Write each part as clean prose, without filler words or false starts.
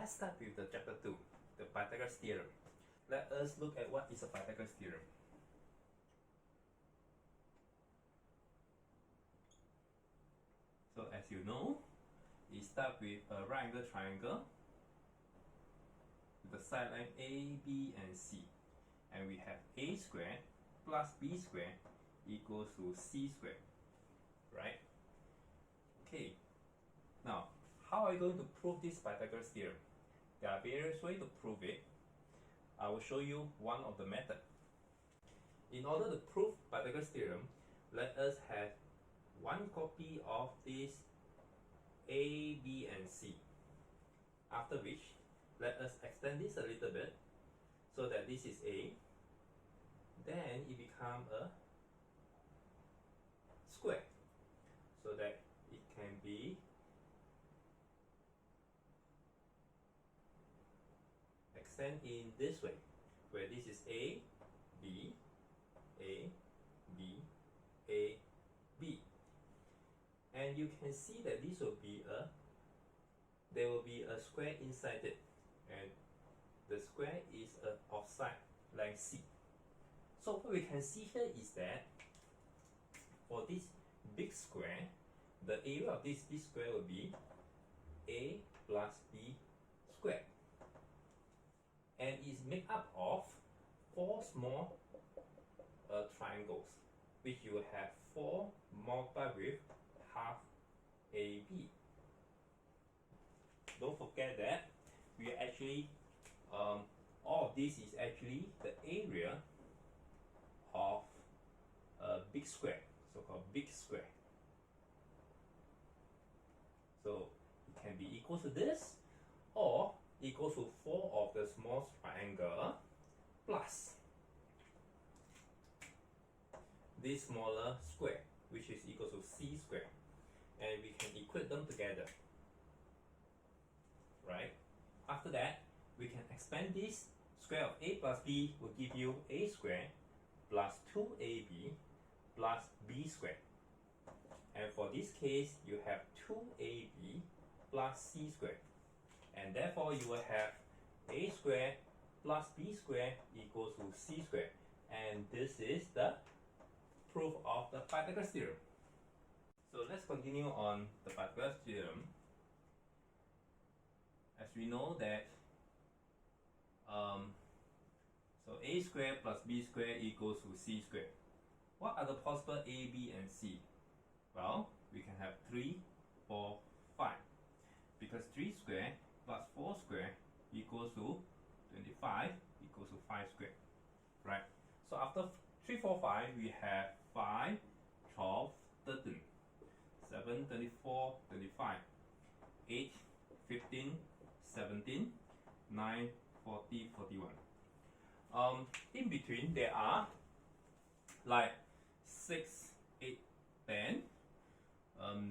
let's start with the chapter 2, the Pythagoras Theorem. Let us look at what is a Pythagoras Theorem. So as you know, it starts with a right angle triangle with the side line A, B, and C. And we have A squared plus B squared equals to C squared, right? Okay, now how are you going to prove this Pythagoras theorem? There are various ways to prove it. I will show you one of the methods. In order to prove Pythagoras theorem, let us have one copy of this A, B, and C. After which, let us extend this a little bit so that this is A. Then it becomes a square so that it can be extend in this way, where this is A, B, A, B, A, B. And you can see that this will be there will be a square inside it, and the square is of side length C. So what we can see here is that for this big square, the area of this big square will be A plus B squared. And it's made up of 4 small triangles, which you will have 4 multiplied with half AB. Don't forget that we actually, all of this is actually the area of a big square, so-called big square. So it can be equal to this, or equals to 4 of the small triangle plus this smaller square, which is equal to C square. And we can equate them together, right? After that, we can expand this. Square of A plus B will give you A squared plus 2AB plus B squared. And for this case, you have 2AB plus C squared. And therefore, you will have A squared plus B squared equals to C squared. And this is the proof of the Pythagoras theorem. So let's continue on the Pythagoras theorem. As we know that so A squared plus B squared equals to C squared. What are the possible A, B, and C? Well, we can have 3, 4, 5. Because 3 squared plus 4 squared equals to 25 equals to 5 squared, right? So after 3, 4, 5, we have 5, 12, 13, 7, 24, 25, 8, 15, 17, 9, 40, 41. In between there are like 6, 8, 10,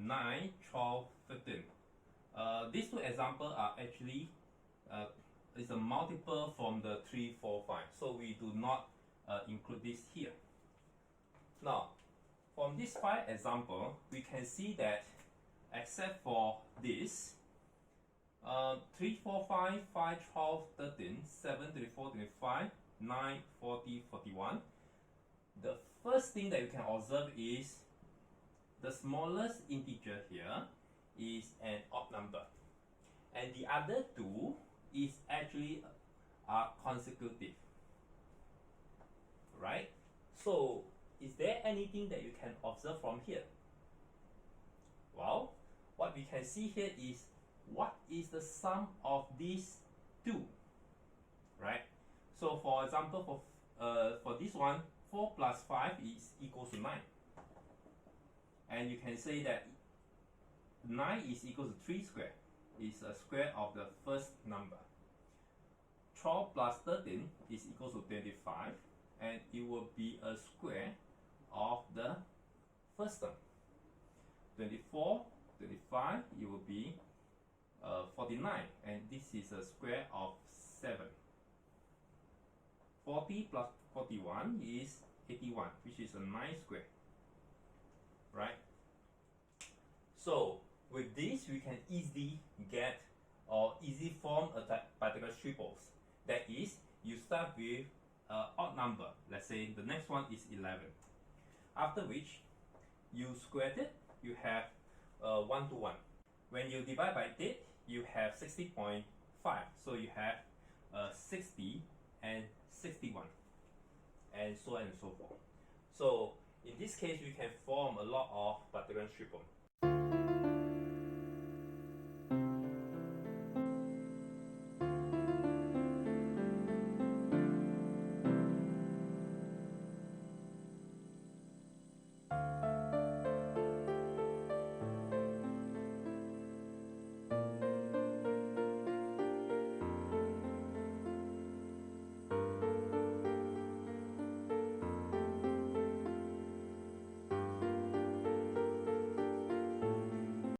9, 12, 15. These 2 examples are actually is a multiple from the 3, 4, 5. So we do not include this here. Now, from this 5 example, we can see that except for this 3, 4, 5, 5, 12, 13, 7, 24, 25, 9, 40, 41. The first thing that you can observe is the smallest integer here is an odd number, and the other 2 is actually consecutive, right? So is there anything that you can observe from here? Well, what we can see here is what is the sum of these 2, right? So for example, for this one, 4 plus 5 is equals to 9. And you can say that 9 is equal to 3 squared. It's a square of the first number. 12 plus 13 is equal to 25. And it will be a square of the first term. 24, 25, it will be 49. And this is a square of 7. 40 plus 41 is 81, which is a 9 square, right? So with this, we can easily get or easily form a That is, you start with an odd number. Let's say the next one is 11. After which, you square it, you have 1 to 1. When you divide by it, you have 60.5. So you have 60 and 61, and so on and so forth. So in this case, we can form a lot of Pythagorean triple.